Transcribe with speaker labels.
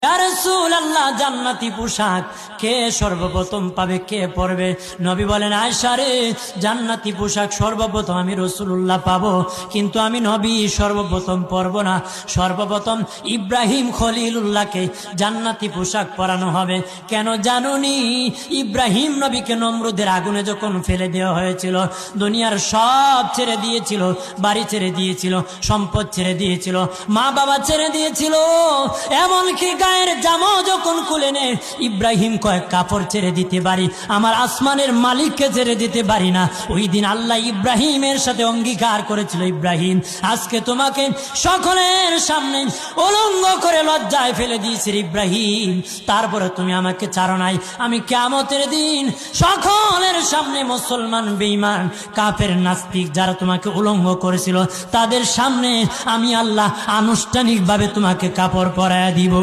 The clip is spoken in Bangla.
Speaker 1: ইয়া রাসূলুল্লাহ, জান্নাতি পোশাক কে সর্বপ্রথম পাবে, কে পরবে? নবী বলেন, আয়েশা রে, জান্নাতি পোশাক সর্বপ্রথম আমি রাসূলুল্লাহ পাবো, কিন্তু আমি নবী সর্বপ্রথম পরব না। সর্বপ্রথম ইব্রাহিম খলিলুল্লাহকে জান্নাতি পোশাক পরানো হবে। কেন জানুনি? ইব্রাহিম নবীকে নমরুদের আগুনে যখন ফেলে দেওয়া হয়েছিল, দুনিয়ার সব ছেড়ে দিয়েছিল, বাড়ি ছেড়ে দিয়েছিল, সম্পদ ছেড়ে দিয়েছিল, মা বাবা ছেড়ে দিয়েছিল, এমনকি গায়ের জামাও যখন খুলে নে, ইব্রাহিম কয়েক কাপড় ছেড়ে দিতে পারি, আমার আসমানের মালিককে ছেড়ে দিতে পারি না। ওই দিন আল্লাহ ইব্রাহিমের সাথে অঙ্গীকার করেছিল, ইব্রাহিম আজকে তোমাকে সকলের সামনে উলঙ্গ করে লজ্জায় ফেলে দিয়েছি ইব্রাহিম, তারপরে তুমি আমাকে ছাড়ো নাই। আমি কিয়ামতের দিন সকলের সামনে মুসলমান, বেঈমান, কাফের, নাস্তিক যারা তোমাকে উলঙ্গ করেছিল, তাদের সামনে আমি আল্লাহ আনুষ্ঠানিকভাবে তোমাকে কাপড় পরায়া দিব।